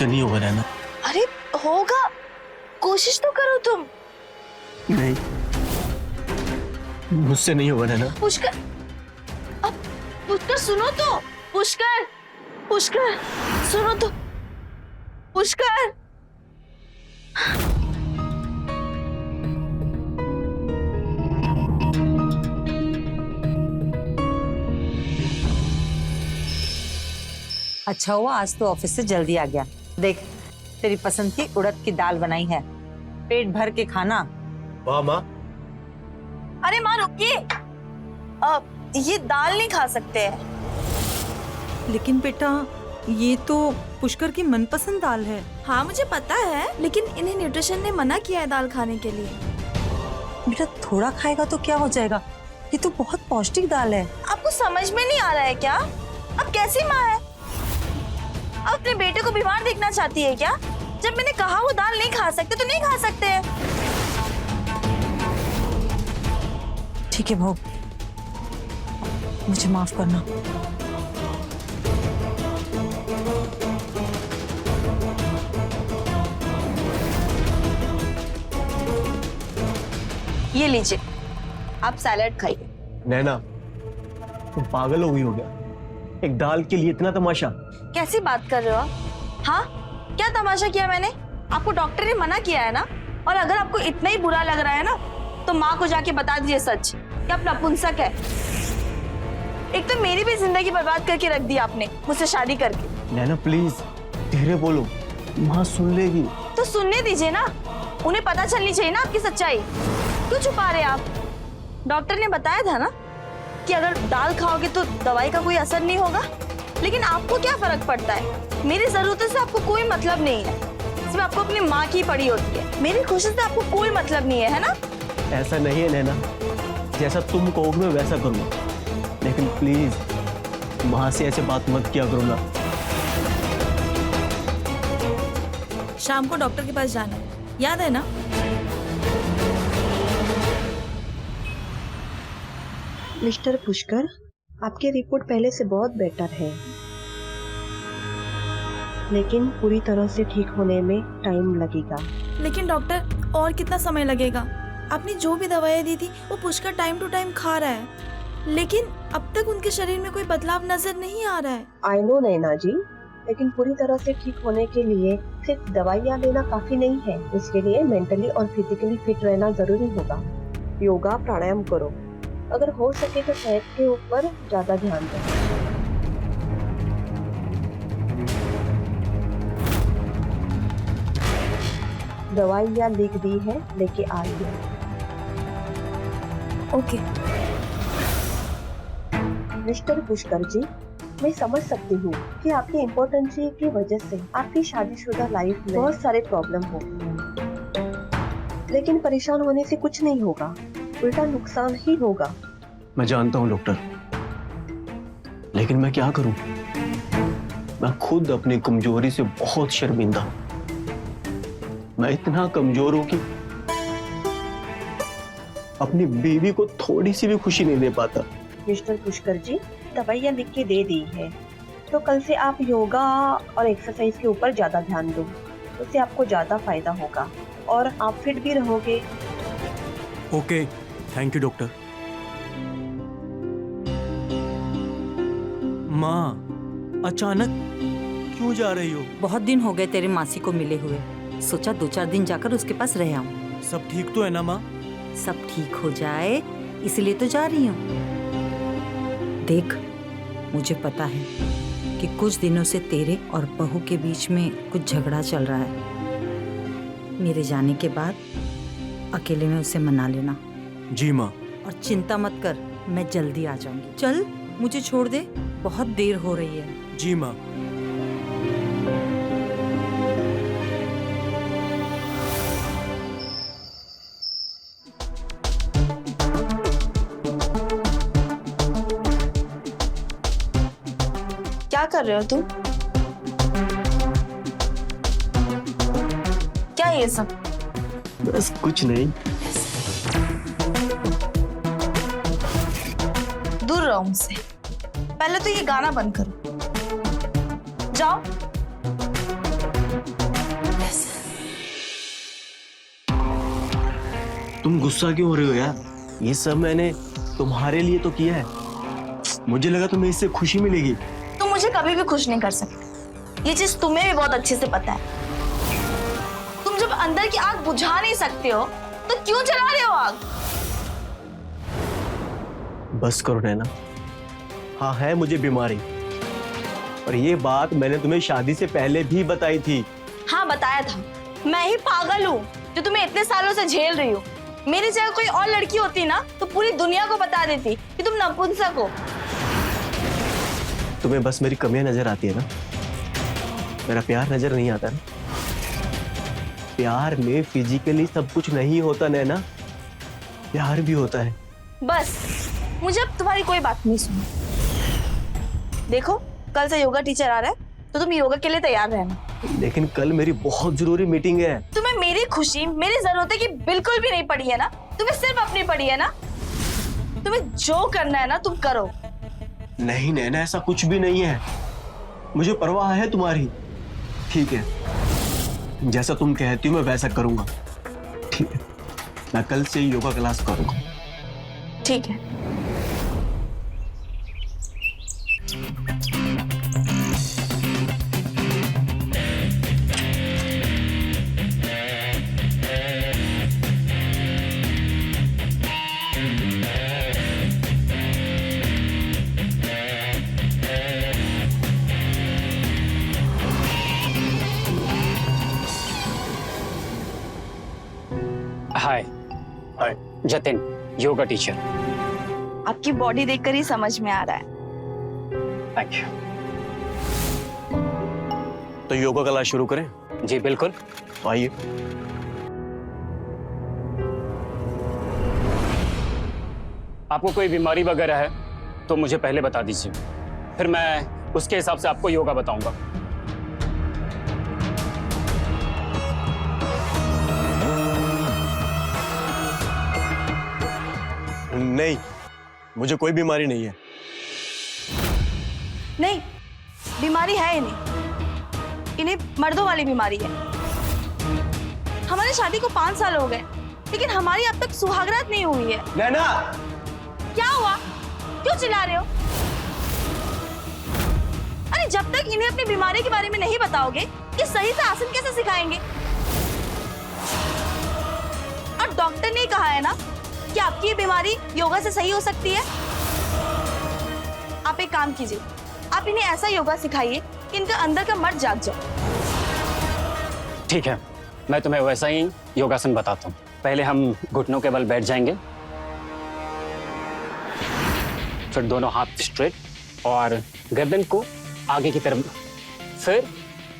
मुझसे नहीं होगा नैना। अरे होगा, कोशिश तो करो तुम। नहीं, मुझसे नहीं होगा नैना। पुष्कर, अब पुष्कर सुनो तो, पुष्कर, पुष्कर सुनो तो, पुष्कर। अच्छा हुआ आज तो ऑफिस से जल्दी आ गया। देख, तेरी पसंद की उड़द की दाल बनाई है, पेट भर के खाना। वाह माँ। अरे माँ रुकिए, ये दाल नहीं खा सकते हैं। लेकिन बेटा, ये तो पुष्कर की मनपसंद दाल है। हाँ मुझे पता है, लेकिन इन्हें न्यूट्रिशन ने मना किया है दाल खाने के लिए। बेटा थोड़ा खाएगा तो क्या हो जाएगा, ये तो बहुत पौष्टिक दाल है। आपको समझ में नहीं आ रहा है क्या? अब कैसी माँ है? अब अपने बेटे को बीमार देखना चाहती है क्या? जब मैंने कहा वो दाल नहीं खा सकते तो नहीं खा सकते हैं। ठीक है भाऊ, मुझे माफ करना। ये लीजिए, आप सैलेड खाइए। नैना, तुम पागल हो गई हो क्या? एक दाल के लिए इतना तमाशा? कैसी बात कर रहे हो आप? हाँ, क्या तमाशा किया मैंने? आपको डॉक्टर ने मना किया है ना? और अगर आपको इतना ही बुरा लग रहा है ना, तो माँ को जाके बता दीजिए सच कि आप नपुंसक है। एक तो मेरी भी जिंदगी बर्बाद करके रख दी आपने मुझसे शादी करके। नैना प्लीज धीरे बोलो, माँ सुन लेगी। तो सुनने दीजिए ना, उन्हें पता चलनी चाहिए ना आपकी सच्चाई। क्यों छुपा रहे आप? डॉक्टर ने बताया था ना कि अगर दाल खाओगे तो दवाई का कोई असर नहीं होगा। लेकिन आपको क्या फर्क पड़ता है? मेरी जरूरतों से आपको कोई मतलब नहीं है, सिर्फ आपको अपनी माँ की पड़ी होती है। मेरी खुशी से आपको कोई मतलब नहीं है ना? ऐसा नहीं है नैना, जैसा तुम कहोगे मैं वैसा करूँगा, लेकिन प्लीज माँ से ऐसे बात मत किया करो ना। शाम को डॉक्टर के पास जाना है, याद है ना? मिस्टर पुष्कर, आपकी रिपोर्ट पहले से बहुत बेटर है, लेकिन पूरी तरह से ठीक होने में टाइम लगेगा। लेकिन डॉक्टर, और कितना समय लगेगा? आपने जो भी दवाइयाँ दी थी वो पुष्कर टाइम टू टाइम खा रहा है, लेकिन अब तक उनके शरीर में कोई बदलाव नजर नहीं आ रहा है। आई नो नैना जी, लेकिन पूरी तरह से ठीक होने के लिए सिर्फ दवाइयाँ लेना काफी नहीं है। इसके लिए मेंटली और फिजिकली फिट रहना जरूरी होगा। योगा, प्राणायाम करो, अगर हो सके तो सेहत के ऊपर ज्यादा ध्यान दें। दवाइयाँ लिख दी है, लेके आइए। ओके। मिस्टर पुष्कर जी, मैं समझ सकती हूँ कि आपकी इम्पोर्टेंसी की वजह से आपकी शादीशुदा लाइफ में बहुत सारे प्रॉब्लम हो, लेकिन परेशान होने से कुछ नहीं होगा, उल्टा नुकसान ही होगा। मैं जानता हूँ डॉक्टर, लेकिन मैं क्या करूँ? मैं खुद अपनी कमजोरी से बहुत शर्मिंदा हूँ। मैं इतना कमजोर हूँ कि अपनी बीवी को थोड़ी सी भी खुशी नहीं दे पाता। मिस्टर पुष्कर जी, दवाइयाँ लिख के दे दी है, तो कल से आप योगा और एक्सरसाइज के ऊपर ज्यादा ध्यान दो, उससे आपको ज्यादा फायदा होगा और आप फिट भी रहोगे। Okay, thank you doctor. माँ, अचानक क्यों जा रही हो? बहुत दिन हो गए तेरे मासी को मिले हुए, सोचा 2-4 दिन जाकर उसके पास रह आऊं। सब ठीक तो है ना माँ? सब ठीक हो जाए इसलिए तो जा रही हूँ। देख, मुझे पता है कि कुछ दिनों से तेरे और बहू के बीच में कुछ झगड़ा चल रहा है। मेरे जाने के बाद अकेले में उसे मना लेना। जी माँ। और चिंता मत कर, मैं जल्दी आ जाऊंगी। चल, मुझे छोड़ दे, बहुत देर हो रही है। जी माँ। क्या कर रहे हो तुम? क्या ये सब? बस कुछ नहीं। दूर रहो मुझसे। पहले तो ये गाना बंद करो। जाओ। तुम गुस्सा क्यों हो रहे हो यार? ये सब मैंने तुम्हारे लिए तो किया है। मुझे लगा तुम्हें इससे खुशी मिलेगी। तुम मुझे कभी भी खुश नहीं कर सकते, ये चीज तुम्हें भी बहुत अच्छे से पता है। तुम जब अंदर की आग बुझा नहीं सकते हो तो क्यों जला रहे हो आग? बस करो नैना। हाँ, है मुझे बीमारी, और ये बात मैंने तुम्हें शादी से पहले भी बताई थी। हाँ बताया था। मैं ही पागल हूँ जो तुम्हें इतने सालों से झेल रही हूँ। मेरी जगह कोई और लड़की होती ना तो पूरी दुनिया को बता देती कि तुम नपुंसक हो। तुम्हें बस मेरी कमियां नजर आती है ना, मेरा प्यार नजर नहीं आता ना। प्यार में फिजिकली सब कुछ नहीं होता नैना, प्यार भी होता है। बस मुझे अब तुम्हारी कोई बात नहीं सुनी। देखो कल से योगा टीचर आ रहा है तो तुम योगा के लिए तैयार रहना। लेकिन कल मेरी बहुत जरूरी मीटिंग है। तुम्हें मेरी खुशी, मेरी जरूरतें की बिल्कुल भी नहीं पड़ी है ना? तुम्हें सिर्फ अपनी पड़ी है ना? तुम्हें जो करना है ना तुम करो। नहीं नैना, ऐसा कुछ भी नहीं है। मुझे परवाह है तुम्हारी। ठीक है, जैसा तुम कहती हो मैं वैसा करूंगा। ठीक है, मैं कल से योगा क्लास करूंगा। ठीक है। हाय। हाय। जतिन, योगा टीचर। आपकी बॉडी देखकर ही समझ में आ रहा है। Thank you. तो योगा क्लास शुरू करें? जी बिल्कुल। आइए। आपको कोई बीमारी वगैरह है तो मुझे पहले बता दीजिए, फिर मैं उसके हिसाब से आपको योगा बताऊंगा। नहीं, मुझे कोई बीमारी नहीं है। नहीं, बीमारी है इन्हें मर्दों वाली बीमारी है। हमारी शादी को 5 साल हो गए लेकिन हमारी अब तक सुहागरात नहीं हुई है। नैना! क्या हुआ? क्यों चिल्ला रहे हो? अरे जब तक इन्हें अपनी बीमारी के बारे में नहीं बताओगे कि सही से आसन कैसे सिखाएंगे? और डॉक्टर ने कहा है ना कि आपकी ये बीमारी योगा से सही हो सकती है। आप एक काम कीजिए, आप इन्हें ऐसा योगा सिखाइए कि इनका अंदर का मर्द जाग जाए। ठीक है, मैं तुम्हें वैसा ही योगासन बताता हूँ। पहले हम घुटनों के बल बैठ जाएंगे, फिर दोनों हाथ स्ट्रेट और गर्दन को आगे की तरफ, फिर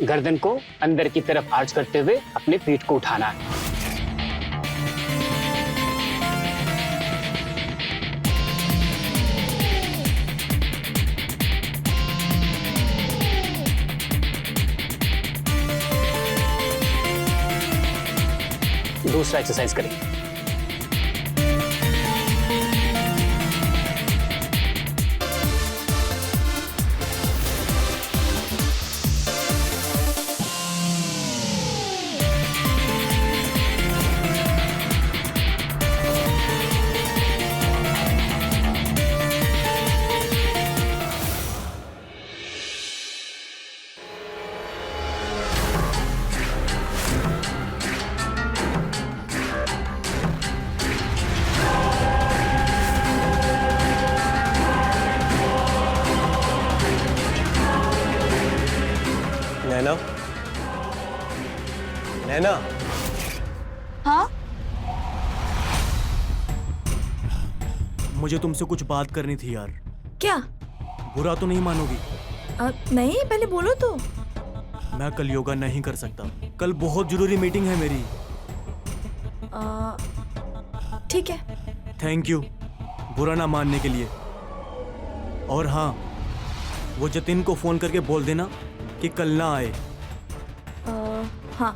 गर्दन को अंदर की तरफ आर्च करते हुए अपने पीठ को उठाना है। दूसरा एक्सरसाइज करें। नैना, नैना, हाँ मुझे तुमसे कुछ बात करनी थी यार। क्या? बुरा तो नहीं मानोगी? नहीं, पहले बोलो तो। मैं कल योगा नहीं कर सकता। कल बहुत जरूरी मीटिंग है मेरी। ठीक है। थैंक यू बुरा ना मानने के लिए। और हाँ, वो जतिन को फोन करके बोल देना कि कल ना आए। हाँ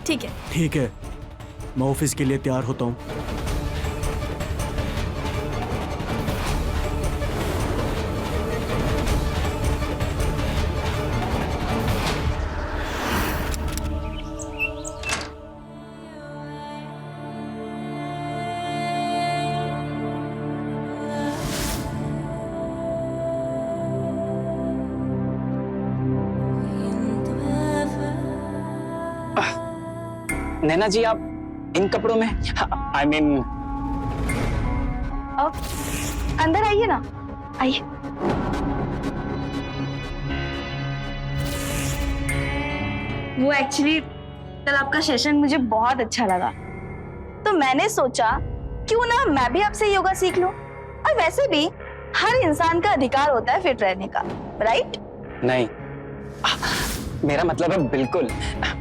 ठीक है। ठीक है, मैं ऑफिस के लिए तैयार होता हूँ। नैना जी आप इन कपड़ों में, आई मीन अब अंदर आइए ना, आइए। वो एक्चुअली कल आपका सेशन मुझे बहुत अच्छा लगा, तो मैंने सोचा क्यों ना मैं भी आपसे योगा सीख लूं। और वैसे भी हर इंसान का अधिकार होता है फिट रहने का, राइट? नहीं, मेरा मतलब है बिल्कुल।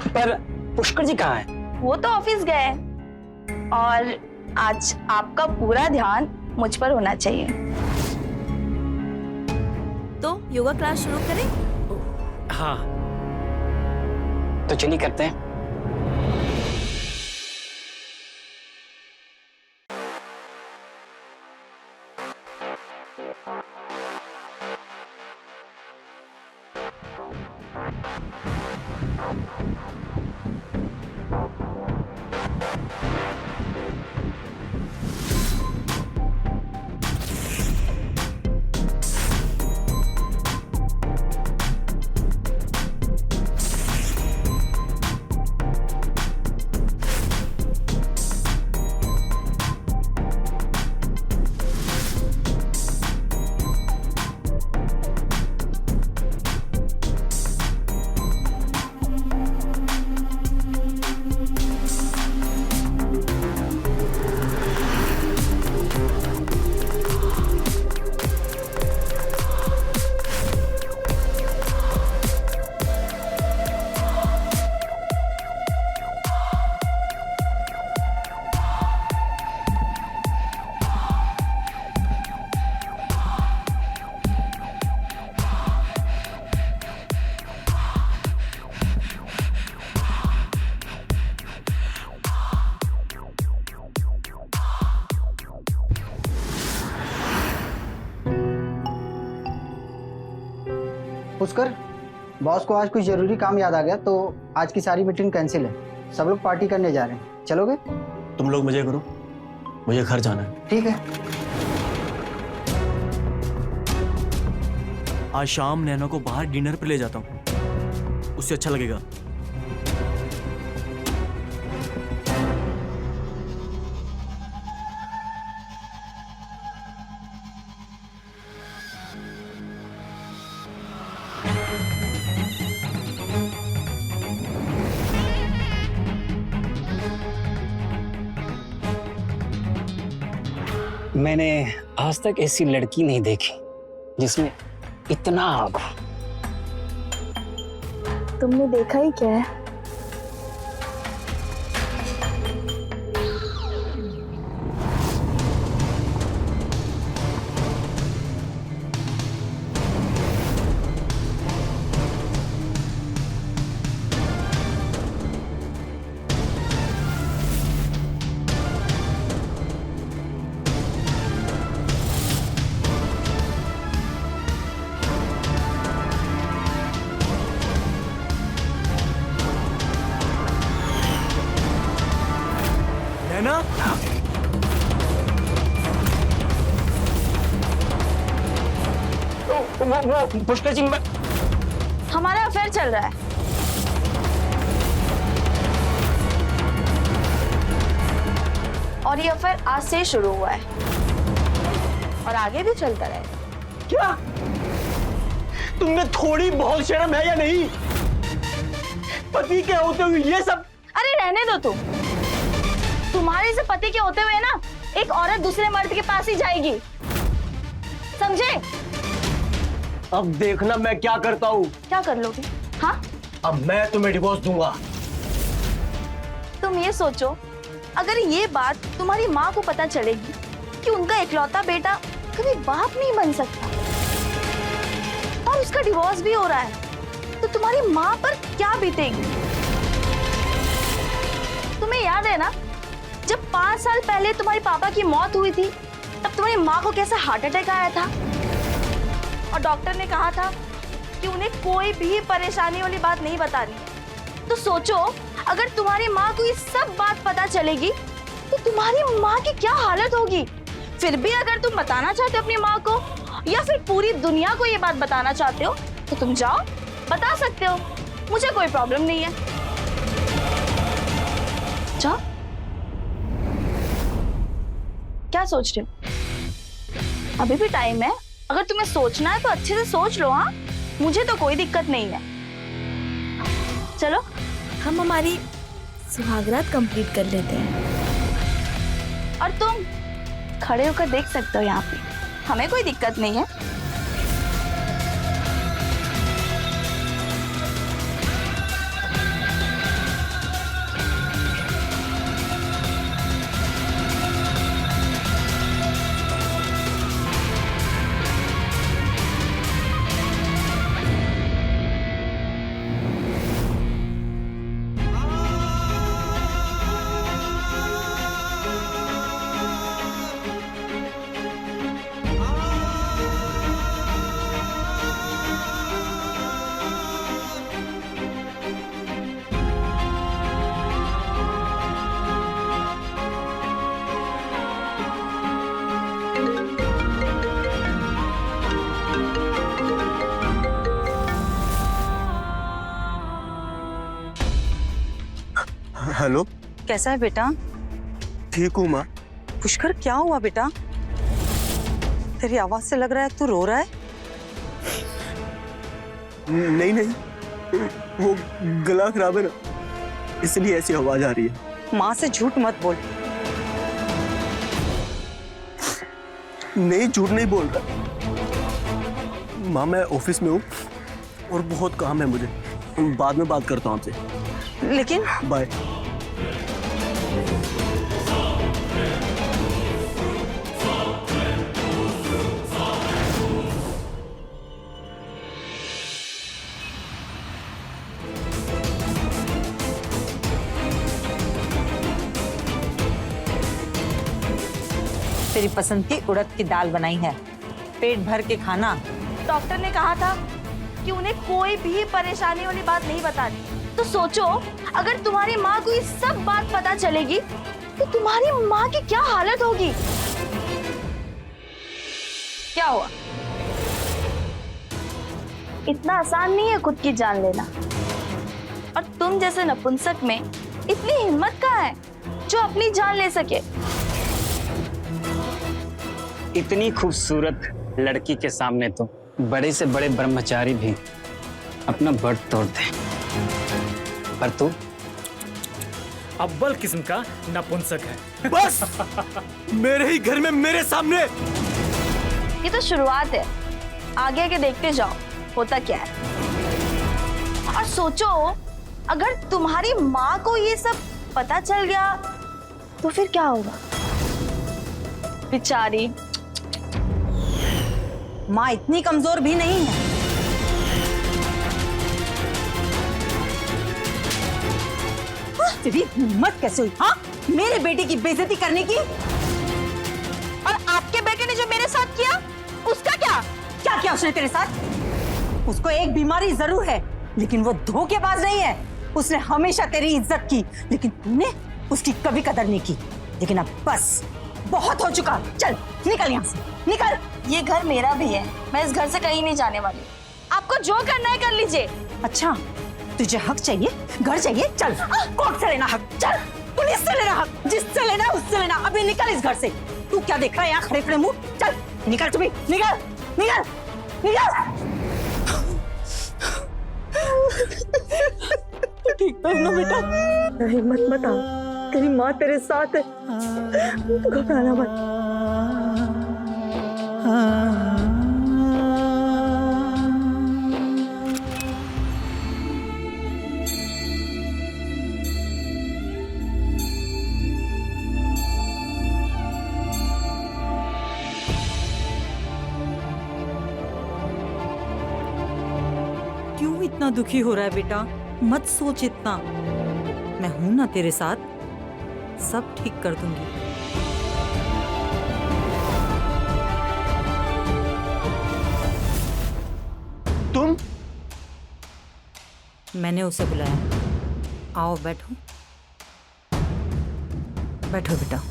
पर पुष्कर जी कहाँ हैं? वो तो ऑफिस गए हैं और आज आपका पूरा ध्यान मुझ पर होना चाहिए। तो योगा क्लास शुरू करें? हाँ, तो चलिए करते हैं। पुष्कर, बॉस को आज कुछ जरूरी काम याद आ गया तो आज की सारी मीटिंग कैंसिल है। सब लोग पार्टी करने जा रहे हैं, चलोगे? तुम लोग मजे करो, मुझे घर जाना है। ठीक है। आज शाम नैना को बाहर डिनर पे ले जाता हूँ, उससे अच्छा लगेगा। मैंने आज तक ऐसी लड़की नहीं देखी जिसमें इतना आग हो। तुमने देखा ही क्या है? नैना, वो पुष्कर जी, हमारा अफेयर चल रहा है। और ये अफेयर आज से शुरू हुआ है और आगे भी चलता रहेगा। क्या तुमने थोड़ी बहुत शर्म है या नहीं? पति के होते हुए ये सब? अरे रहने दो तुम। तुम्हारे से पति के होते हुए ना एक औरत दूसरे मर्द के पास ही जाएगी, समझे? अब देखना मैं क्या करता हूँ। क्या कर लोगे? हाँ, अब मैं तुम्हें डिवोर्स दूंगा। तुम ये सोचो, अगर ये बात तुम्हारी माँ को पता चलेगी कि उनका इकलौता बेटा कभी बाप नहीं बन सकता और उसका डिवोर्स भी हो रहा है, तो तुम्हारी माँ पर क्या बीतेगी? तुम्हें याद है ना, जब 5 साल पहले तुम्हारे पापा की मौत हुई थी, तब तुम्हारी माँ को कैसा हार्ट अटैक आया था और डॉक्टर ने कहा था कि उन्हें कोई भी परेशानी वाली बात नहीं बतानी। तो सोचो, अगर तुम्हारी माँ को ये सब बात पता चलेगी तो तुम्हारी माँ की क्या हालत होगी। फिर भी अगर तुम बताना चाहते हो अपनी माँ को या फिर पूरी दुनिया को ये बात बताना चाहते हो तो तुम जाओ, बता सकते हो, मुझे कोई प्रॉब्लम नहीं है। सोचा? क्या सोच रहे हो? अभी भी टाइम है, अगर तुम्हें सोचना है तो अच्छे से सोच लो। हाँ, मुझे तो कोई दिक्कत नहीं है। चलो हम हमारी सुहागरात कंप्लीट कर लेते हैं। और तुम खड़े होकर देख सकते हो यहाँ पे, हमें कोई दिक्कत नहीं है। हेलो, कैसा है बेटा? ठीक हूँ माँ। पुष्कर क्या हुआ बेटा? तेरी आवाज से लग रहा है तू रो रहा है। नहीं नहीं, वो गला खराब है ना, इसलिए ऐसी आवाज आ रही है। माँ से झूठ मत बोल। नहीं, झूठ नहीं बोल रहा माँ, मैं ऑफिस में हूँ और बहुत काम है मुझे। बाद में बात करता हूँ आपसे। लेकिन बाय। तेरी पसंद की उड़द की दाल बनाई है, पेट भर के खाना। डॉक्टर ने कहा था कि उन्हें कोई भी परेशानी वाली बात नहीं बतानी। तो सोचो, अगर तुम्हारी माँ को ये सब बात पता चलेगी तो तुम्हारी माँ की क्या हालत होगी। क्या हुआ? इतना आसान नहीं है खुद की जान लेना। और तुम जैसे नपुंसक में इतनी हिम्मत कहाँ है जो अपनी जान ले सके। इतनी खूबसूरत लड़की के सामने तो बड़े से बड़े ब्रह्मचारी भी अपना बड़ तोड़ दे, पर तू अव्वल किस्म का नपुंसक है। बस मेरे ही घर में मेरे सामने। ये तो शुरुआत है, आगे आगे देखते जाओ होता क्या है। और सोचो, अगर तुम्हारी माँ को ये सब पता चल गया तो फिर क्या होगा? बेचारी माँ इतनी कमजोर भी नहीं है। तेरी हिम्मत कैसे हुई हाँ, मेरे बेटे की बेइज्जती करने की? और आपके बेटे ने जो मेरे साथ किया उसका क्या? क्या किया उसने तेरे साथ? उसको एक बीमारी जरूर है, लेकिन वो धोखेबाज नहीं है। उसने हमेशा तेरी इज्जत की, लेकिन तूने उसकी कभी कदर नहीं की। लेकिन अब बस बहुत हो चुका, चल निकल यहाँ से, निकल। ये घर मेरा भी है, मैं इस घर से कहीं नहीं जाने वाली। आपको जो करना है कर लीजिए। अच्छा, तुझे हक चाहिए, घर चाहिए, चल कोर्ट से लेना हक, चल पुलिस से लेना हक, जिससे लेना उससे लेना। अभी निकल इस घर से। तू क्या देख रहा है यहाँ खड़े खड़े मुंह? चल निकल, तू भी निकल, निकल, निकल। ठीक तो है ना बेटा? हिम्मत मत आ, तेरी माँ तेरे साथ है, घबराना मत। क्यों इतना दुखी हो रहा है बेटा? मत सोच इतना, मैं हूं ना तेरे साथ, सब ठीक कर दूंगी। तुम? मैंने उसे बुलाया। आओ बैठो, बैठो बेटा,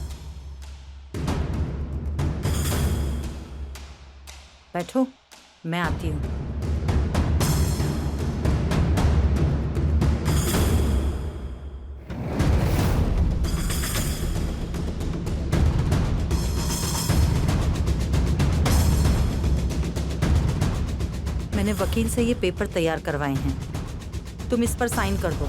बैठो, मैं आती हूँ। मैंने वकील से ये पेपर तैयार करवाए हैं, तुम इस पर साइन कर दो।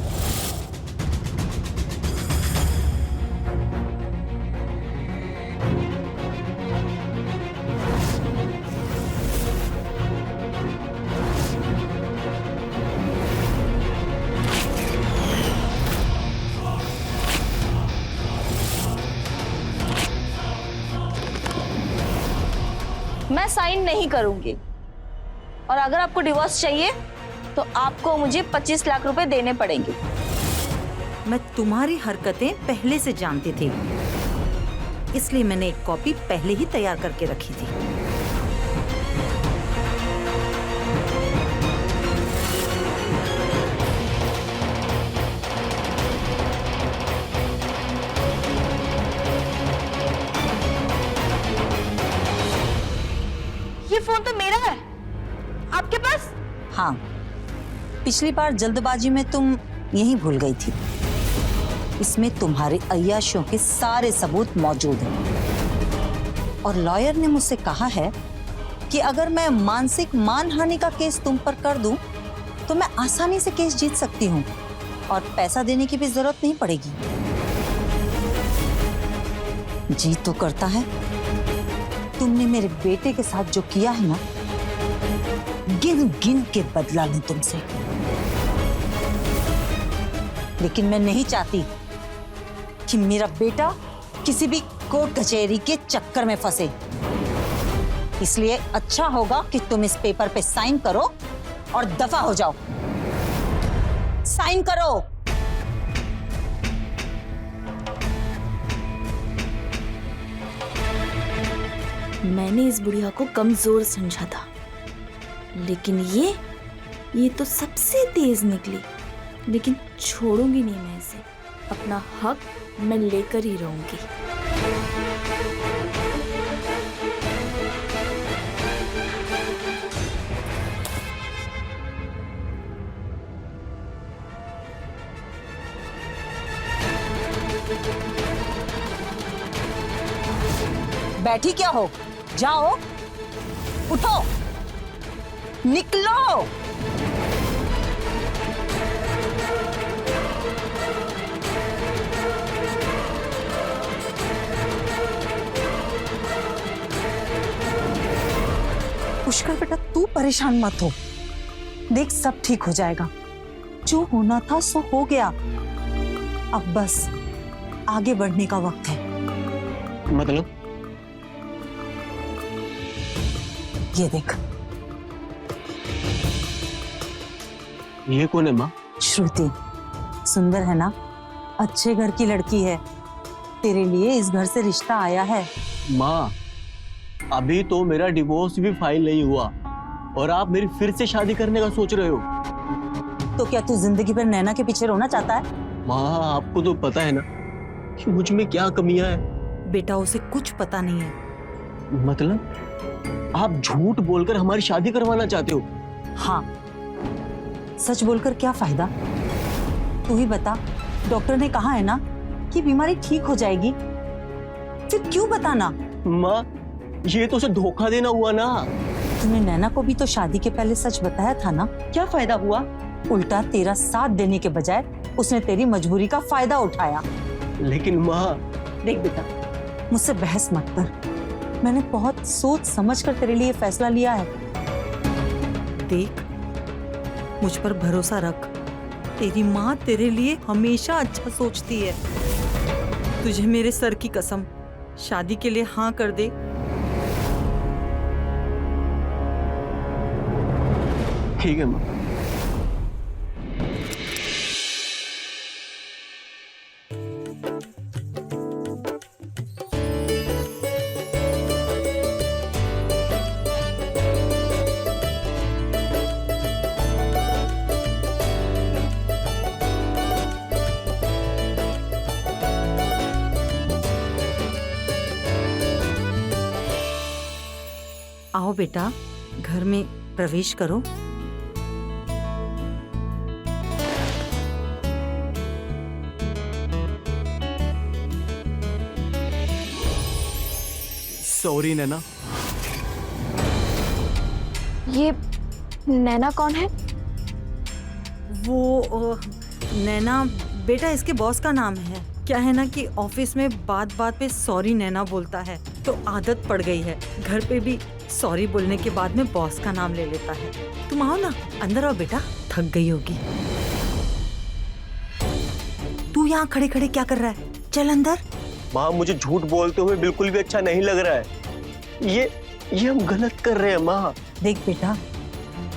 मैं साइन नहीं करूंगी, और अगर आपको डिवोर्स चाहिए तो आपको मुझे 25 लाख रुपए देने पड़ेंगे। मैं तुम्हारी हरकतें पहले से जानती थी, इसलिए मैंने एक कॉपी पहले ही तैयार करके रखी थी। ये फोन तो मेरा है, आपके पास? हाँ, पिछली बार जल्दबाजी में तुम यहीं भूल गई थी। इसमें तुम्हारे अय्याशियों के सारे सबूत मौजूद हैं। और लॉयर ने मुझसे कहा है कि अगर मैं मानसिक मानहानि का केस तुम पर कर दूं, तो मैं आसानी से केस जीत सकती हूँ और पैसा देने की भी जरूरत नहीं पड़ेगी। जी तो करता है तुमने मेरे बेटे के साथ जो किया है ना, गिन गिन के बदला लूं तुमसे। लेकिन मैं नहीं चाहती कि मेरा बेटा किसी भी कोर्ट कचहरी के चक्कर में फंसे। इसलिए अच्छा होगा कि तुम इस पेपर पे साइन करो और दफा हो जाओ। साइन करो। मैंने इस बुढ़िया को कमजोर समझा था, लेकिन ये तो सबसे तेज निकली। लेकिन छोड़ूंगी नहीं मैं इसे, अपना हक मैं लेकर ही रहूंगी। बैठी क्या हो? जाओ, उठो, निकलो। पुष्कर बेटा, तू परेशान मत हो। देख, सब ठीक हो जाएगा। जो होना था सो हो गया। अब बस आगे बढ़ने का वक्त है। मतलब? ये देख, ये कौन है माँ? श्रुति। सुंदर है ना? अच्छे घर की लड़की है। तेरे लिए इस घर से रिश्ता आया है। माँ, अभी तो मेरा डिवोर्स भी फाइल नहीं हुआ और आप मेरी फिर से शादी करने का सोच रहे हो। तो क्या तू जिंदगी भर नैना के पीछे रोना चाहता है? माँ, आपको तो पता है ना कि मुझ में क्या कमियां हैं। बेटा, उसे कुछ पता नहीं है। मतलब आप झूठ बोलकर हमारी शादी करवाना चाहते हो? हाँ, सच बोलकर क्या फायदा? तू ही बता। डॉक्टर ने कहा है ना कि बीमारी ठीक हो जाएगी, फिर क्यों बताना? माँ, ये तो उसे धोखा देना हुआ ना। तूने नैना को भी तो शादी के पहले सच बताया था ना। क्या फायदा हुआ? उल्टा तेरा साथ देने के बजाय उसने तेरी मजबूरी का फायदा उठाया। लेकिन माँ। देख बेटा, मुझसे बहस मत कर। मैंने बहुत सोच समझ कर तेरे लिए फैसला लिया है। देख, मुझ पर भरोसा रख। तेरी माँ तेरे लिए हमेशा अच्छा सोचती है। तुझे मेरे सर की कसम, शादी के लिए हाँ कर दे। ठीक है माँ। आओ बेटा, घर में प्रवेश करो। सॉरी नैना। ये नैना कौन है? वो नैना बेटा इसके बॉस का नाम है। क्या है ना कि ऑफिस में बात बात पे सॉरी नैना बोलता है, तो आदत पड़ गई है। घर पे भी सॉरी बोलने के बाद में बॉस का नाम ले लेता है। तुम आओ ना, अंदर आओ बेटा, थक गई होगी। तू यहाँ खड़े खड़े क्या कर रहा है? चल अंदर। माँ मुझे झूठ बोलते हुए बिल्कुल भी अच्छा नहीं लग रहा है। ये हम गलत कर रहे हैं माँ। देख बेटा,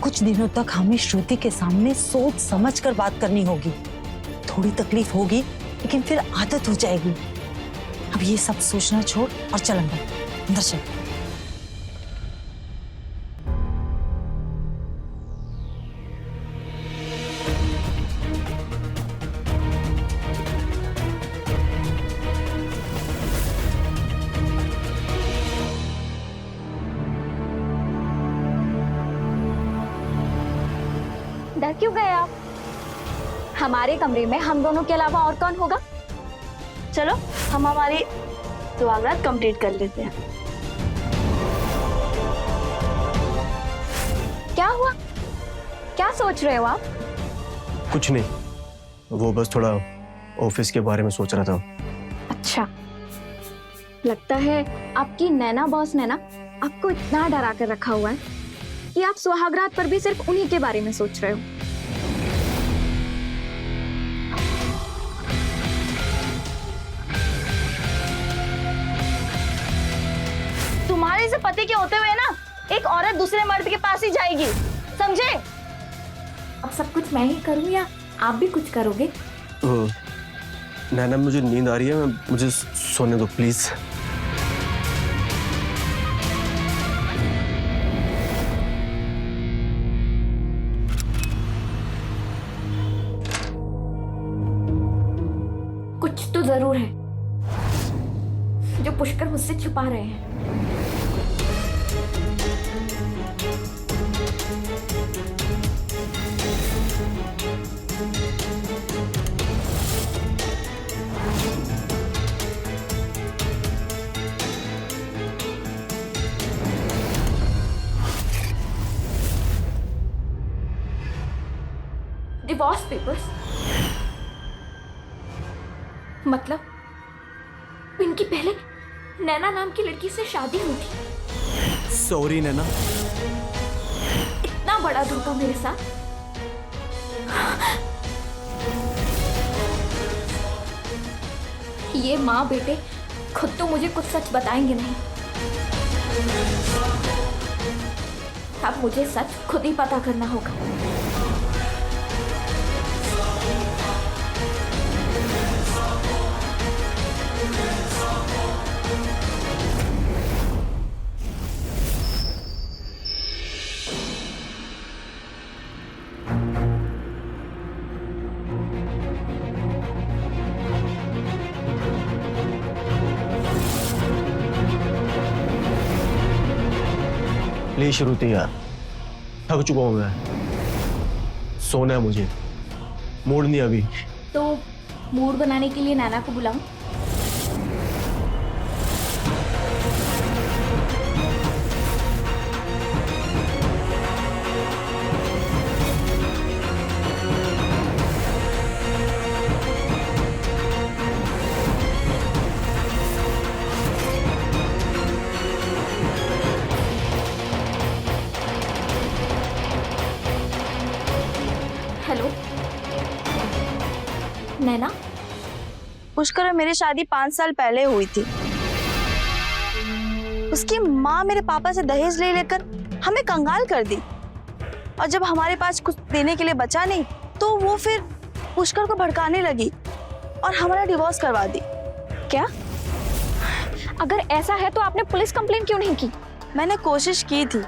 कुछ दिनों तक हमें श्रुति के सामने सोच समझ कर बात करनी होगी। थोड़ी तकलीफ होगी लेकिन फिर आदत हो जाएगी। अब ये सब सोचना छोड़ और चल अंदर चल। डर क्यों गए आप? हमारे कमरे में हम दोनों के अलावा और कौन होगा? चलो हम हमारी स्वागत कंप्लीट कर लेते हैं। क्या हुआ? क्या सोच रहे हो आप? कुछ नहीं, वो बस थोड़ा ऑफिस के बारे में सोच रहा था। अच्छा, लगता है आपकी नैना बॉस ने ना आपको इतना डरा कर रखा हुआ है कि आप सुहागरात पर भी सिर्फ उन्हीं के बारे में सोच रहे हो। तुम्हारे से पति के होते हुए ना एक औरत दूसरे मर्द के पास ही जाएगी, समझे? अब सब कुछ मैं ही करूं या आप भी कुछ करोगे? नैना मुझे नींद आ रही है, मुझे सोने दो प्लीज। कुछ तो जरूर है जो पुष्कर मुझसे छुपा रहे हैं। Divorce papers? मतलब इनकी पहले नैना नाम की लड़की से शादी हुई थी। सॉरी नैना। इतना बड़ा धोखा मेरे साथ। ये माँ बेटे खुद तो मुझे कुछ सच बताएंगे नहीं, अब मुझे सच खुद ही पता करना होगा। प्लीज श्रुति यार, थक चुका हूं मैं, सोना है मुझे, मूड नहीं अभी। तो मूड बनाने के लिए नैना को बुलाऊं? हेलो नैना। पुष्कर और मेरी शादी 5 साल पहले हुई थी। उसकी माँ मेरे पापा से दहेज ले लेकर हमें कंगाल कर दी, और जब हमारे पास कुछ देने के लिए बचा नहीं तो वो फिर पुष्कर को भड़काने लगी और हमारा डिवोर्स करवा दी। क्या? अगर ऐसा है तो आपने पुलिस कंप्लेन क्यों नहीं की? मैंने कोशिश की थी,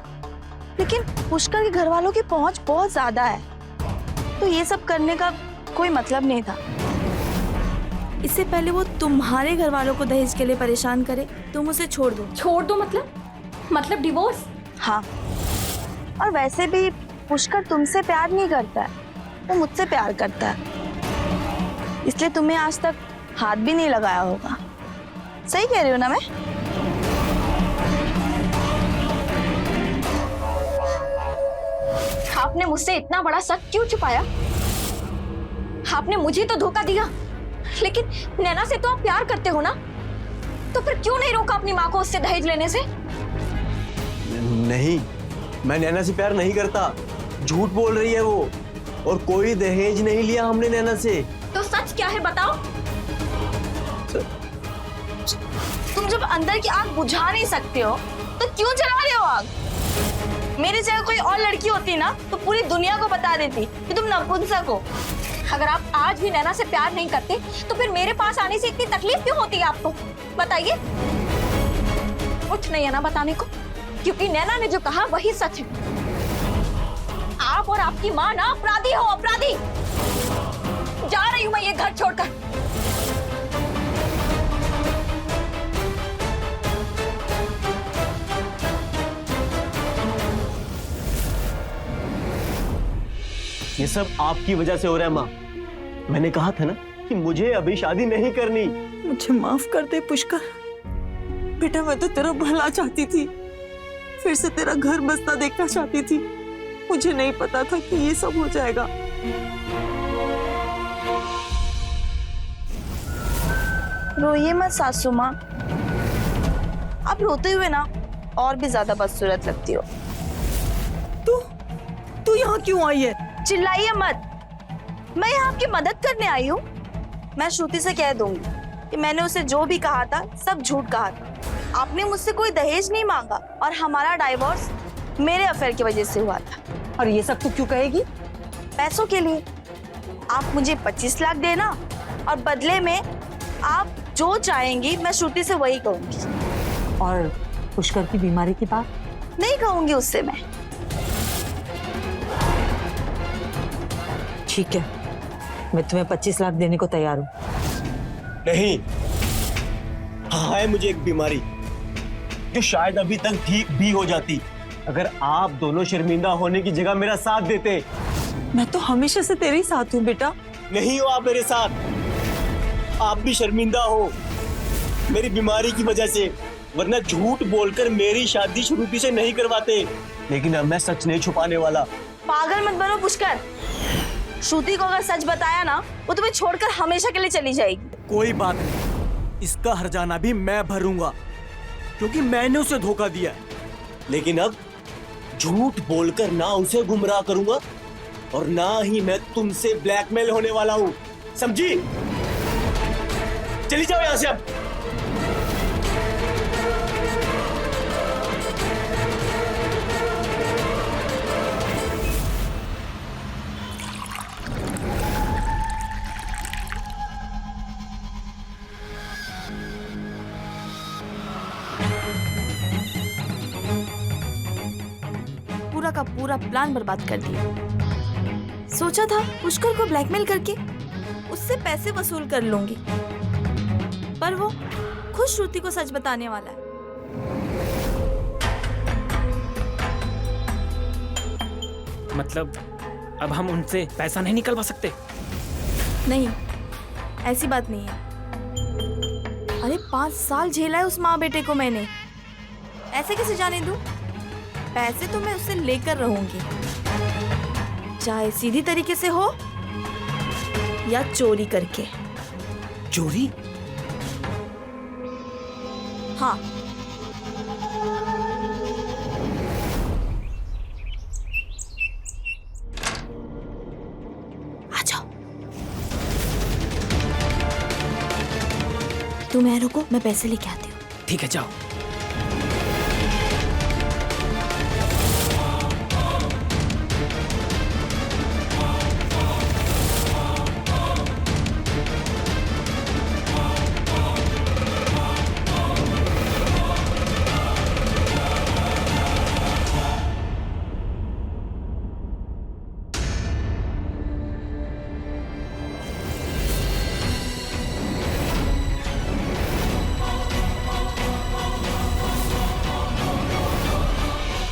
लेकिन पुष्कर के घर वालों की पहुंच बहुत ज्यादा है, तो ये सब करने का कोई मतलब नहीं था। इससे पहले वो तुम्हारे घर वालों को दहेज के लिए परेशान करे, तुम उसे छोड़ दो। छोड़ दो मतलब डिवोर्स? हाँ, और वैसे भी पुष्कर तुमसे प्यार नहीं करता है, वो मुझसे प्यार करता है, इसलिए तुम्हें आज तक हाथ भी नहीं लगाया होगा। सही कह रही हूँ ना मैं? आपने मुझसे इतना बड़ा शक क्यों छुपाया? आपने मुझे तो धोखा दिया, लेकिन नैना से तो आप प्यार करते हो ना, तो फिर क्यों नहीं रोका अपनी माँ को उससे दहेज लेने से? नहीं, मैं नैना से प्यार नहीं करता, झूठ बोल रही है वो, और कोई दहेज नहीं लिया हमने नैना से। तो सच क्या है बताओ? तुम जब अंदर की आग बुझा नहीं सकते हो तो क्यों जला रहे हो आग? मेरी जगह कोई और लड़की होती ना तो पूरी दुनिया को बता देती कि तुम नपुंसक हो। अगर आप आज भी नैना से प्यार नहीं करते तो फिर मेरे पास आने से इतनी तकलीफ क्यों होती है आपको? बताइए। कुछ नहीं है ना बताने को, क्योंकि नैना ने जो कहा वही सच है। आप और आपकी माँ ना अपराधी हो, अपराधी। जा रही हूँ मैं ये घर छोड़कर। ये सब आपकी वजह से हो रहा है माँ। मैंने कहा था ना कि मुझे अभी शादी नहीं करनी। मुझे माफ कर दे पुष्कर। बेटा मैं तो तेरा भला चाहती थी, फिर से तेरा घर बसता देखना चाहती थी। मुझे नहीं पता था कि ये सब हो जाएगा। रोइए मत सासू माँ, आप रोते हुए ना और भी ज्यादा बदसूरत लगती हो। तू यहाँ क्यों आई है? चिल्लाइए मत, मैं यहाँ आपकी मदद करने आई हूँ। मैं श्रुति से कह दूंगी कि मैंने उसे जो भी कहा था सब झूठ कहा था। आपने मुझसे कोई दहेज नहीं मांगा और हमारा डाइवोर्स मेरे अफेयर की वजह से हुआ था। और ये सब तू क्यों कहेगी? पैसों के लिए। आप मुझे 25 लाख देना और बदले में आप जो चाहेंगी मैं श्रुति से वही कहूंगी। और पुष्कर की बीमारी की बात? नहीं कहूंगी उससे मैं। ठीक है, मैं तुम्हें 25 लाख देने को तैयार हूँ। नहीं, हाँ है मुझे एक बीमारी जो शायद अभी तक ठीक भी हो जाती अगर आप दोनों शर्मिंदा होने की जगह मेरा साथ देते। मैं तो हमेशा से तेरे ही साथ हूँ बेटा। नहीं हो आप मेरे साथ, आप भी शर्मिंदा हो मेरी बीमारी की वजह से, वरना झूठ बोलकर मेरी शादी श्रुति से नहीं करवाते। लेकिन अब मैं सच नहीं छुपाने वाला। पागल मत बनो पुष्कर। श्रुति को अगर सच बताया ना वो तुम्हें छोड़कर हमेशा के लिए चली जाएगी। कोई बात नहीं, इसका हर्जाना भी मैं भरूंगा क्योंकि मैंने उसे धोखा दिया। लेकिन अब झूठ बोलकर ना उसे गुमराह करूंगा और ना ही मैं तुमसे ब्लैकमेल होने वाला हूं, समझी? चली जाओ यहां से अब। पूरा का पूरा प्लान बर्बाद कर दिया। सोचा था पुष्कर को ब्लैकमेल करके उससे पैसे वसूल कर लूंगी, पर वो खुद श्रुति को सच बताने वाला है। मतलब अब हम उनसे पैसा नहीं निकलवा सकते? नहीं, ऐसी बात नहीं है। अरे 5 साल झेला है उस माँ बेटे को मैंने, ऐसे कैसे जाने दूं? पैसे तो मैं उससे लेकर रहूंगी, चाहे सीधी तरीके से हो या चोरी करके। चोरी? हाँ, आ जाओ। तुम यहाँ रुको, मैं पैसे लेके आती हूँ। ठीक है, जाओ।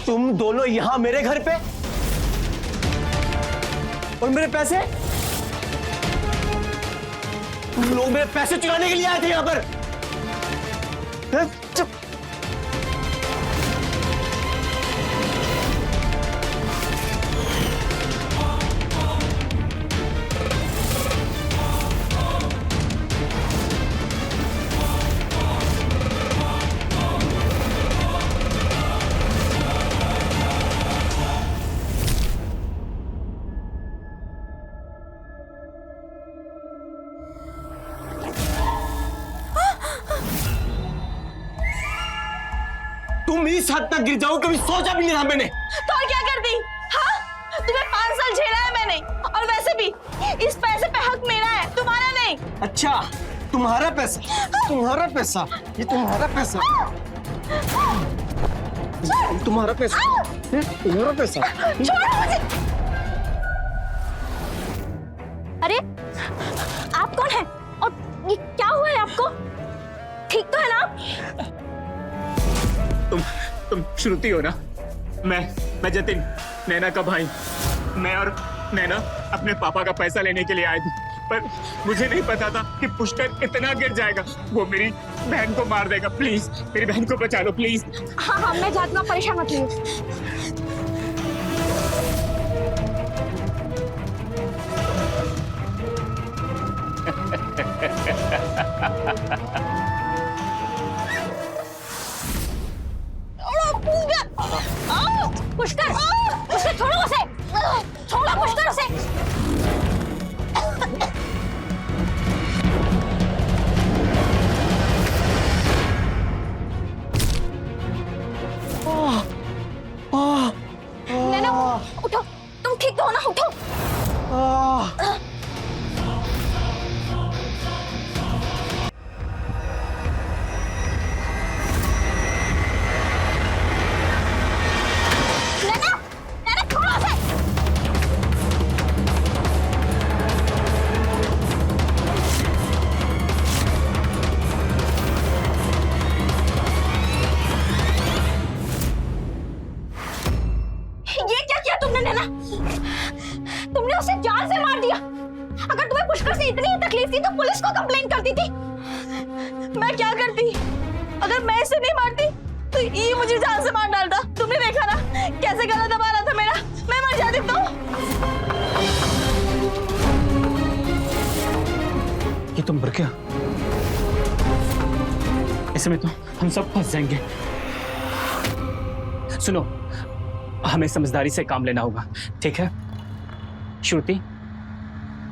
तुम दोनों यहां मेरे घर पे और मेरे पैसे? तुम लोग मेरे पैसे चुराने के लिए आए थे यहां पर? चुप। तुम इस हद तक गिर जाओ कभी सोचा भी नहीं था मैंने। तो और क्या कर दी? हाँ, तुम्हें 5 साल झेला है मैंने, और वैसे भी इस पैसे पे हक मेरा है, तुम्हारा नहीं। अच्छा, तुम्हारा पैसा, तुम्हारा पैसा, ये तुम्हारा पैसा, तुम्हारा पैसा, तुम्हारा पैसा। छोड़ो मुझे। अरे आप कौन हैं और ये क्या हुआ है आपको? ठीक तो है ना? तुम श्रुति हो ना? मैं जतिन, नैना का भाई। मैं और नैना अपने पापा का पैसा लेने के लिए आए थे, पर मुझे नहीं पता था कि पुष्कर इतना गिर जाएगा। वो मेरी बहन को मार देगा। प्लीज मेरी बहन को बचा लो प्लीज। हाँ, मैं जाती हूँ, परेशान मत होइए। पुष्कर, पुष्कर छोड़ो उसे, छोड़ो पुष्कर उसे। नैना उठो, तुम ठीक तो हो ना? उठो। नैना, नैना छोड़ो उसे। ये क्या किया तुमने नैना? तुमने उसे जान से मार दिया। अगर तुम्हें पुष्कर से इतनी ही तकलीफ थी तो पुलिस को कंप्लेंट करती थी। मैं क्या करती? अगर मैं इसे नहीं मारती तो ये मुझे जान से मार डालता। तुमने देखा ना कैसे गला दबा रहा था मेरा। मैं मर जाती तो। ये तुम मर गया? ऐसे में तो हम सब फंस जाएंगे। सुनो, हमें समझदारी से काम लेना होगा, ठीक है? श्रुति,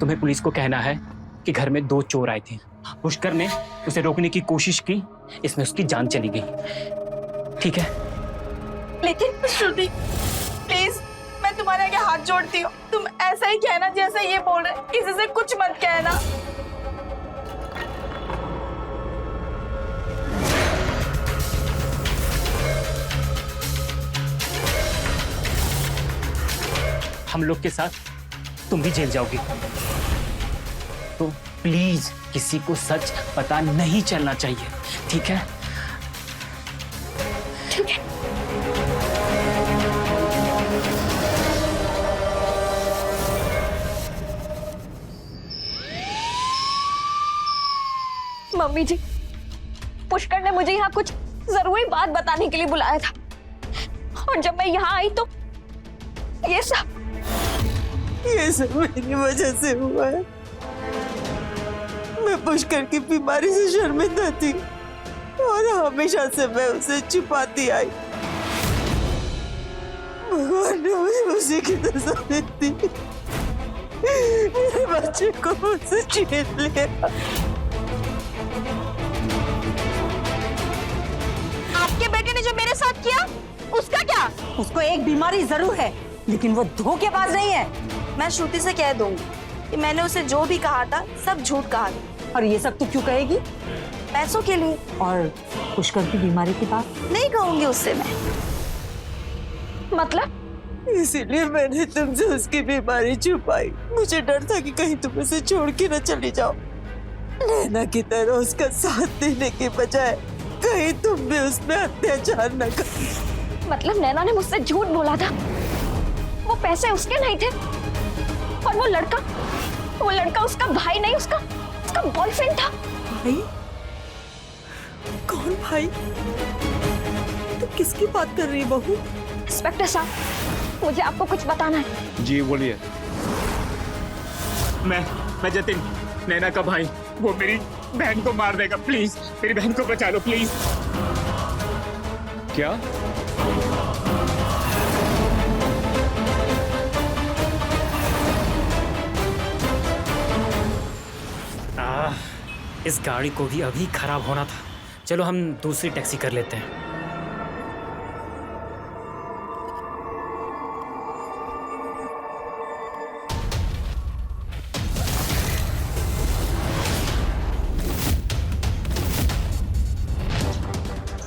तुम्हें पुलिस को कहना है कि घर में 2 चोर आए थे। पुष्कर ने उसे रोकने की कोशिश की, इसमें उसकी जान चली गई, ठीक है? लेकिन श्रुति प्लीज, मैं तुम्हारे आगे हाथ जोड़ती हूँ, तुम ऐसा ही कहना जैसा ये बोल रहे। किसी से कुछ मत कहना। हम लोग के साथ तुम भी जेल जाओगी, तो प्लीज किसी को सच पता नहीं चलना चाहिए, ठीक है? ठीक है। मम्मी जी, पुष्कर ने मुझे यहाँ कुछ जरूरी बात बताने के लिए बुलाया था, और जब मैं यहाँ आई तो ये सब मेरी वजह से हुआ है। मैं पुष्कर की बीमारी से शर्मिंदा थी और हमेशा से मैं उसे छुपाती आई। भगवान ने मुझे उसी की सजा दी थी। मेरे बच्चे को मुझसे छीन लिया। आपके बेटे ने जो मेरे साथ किया उसका क्या? उसको एक बीमारी जरूर है, लेकिन वो धोखेबाज नहीं है। मैं श्रुति से कह दूंगी कि मैंने उसे जो भी कहा था सब झूठ कहा था। और ये सब तू क्यों कहेगी? पैसों के लिए। और पुष्कर की बीमारी की बात नहीं कहूंगी उससे मैं। मतलब? इसीलिए मैंने तुमसे उसकी बीमारी छुपाई। मुझे डर था कि कहीं तुम उसे छोड़ के न चली जाओ। नैना की तरह उसका साथ देने के बजाय कहीं तुम भी उसमें अत्याचार न कर। मतलब नैना ने मुझसे झूठ बोला था? वो पैसे उसके नहीं थे, और वो लड़का उसका भाई नहीं, उसका बॉयफ्रेंड था। भाई? कौन भाई? तू किसकी बात कर रही है बहू? इंस्पेक्टर साहब, मुझे आपको कुछ बताना है। जी बोलिए। मैं जतिन, नैना का भाई। वो मेरी बहन को मार देगा। प्लीज मेरी बहन को बचा लो प्लीज। क्या? इस गाड़ी को भी अभी खराब होना था। चलो हम दूसरी टैक्सी कर लेते हैं।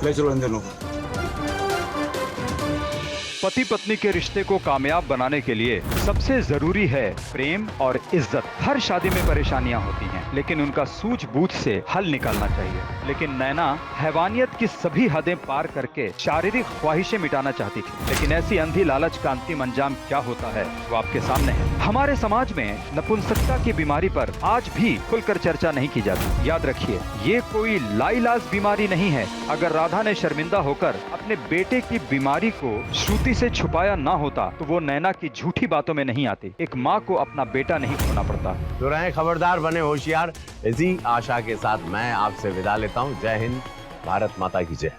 ले चलो इन दोनों को। पति पत्नी के रिश्ते को कामयाब बनाने के लिए सबसे जरूरी है प्रेम और इज्जत। हर शादी में परेशानियां होती हैं, लेकिन उनका सूझबूझ से हल निकालना चाहिए। लेकिन नैना हैवानियत की सभी हदें पार करके शारीरिक ख्वाहिशें मिटाना चाहती थी, लेकिन ऐसी अंधी लालच का अंतिम अंजाम क्या होता है वो आपके सामने है। हमारे समाज में नपुंसकता की बीमारी पर आज भी खुलकर चर्चा नहीं की जाती। याद रखिए, ये कोई लाइलाज बीमारी नहीं है। अगर राधा ने शर्मिंदा होकर अपने बेटे की बीमारी को श्रुति से छुपाया ना होता तो वो नैना की झूठी बातों में नहीं आती। एक माँ को अपना बेटा नहीं खोना पड़ता। तो रहें खबरदार, बने होशियार। इसी आशा के साथ मैं आपसे विदा लेता हूँ। जय हिंद, भारत माता की जय।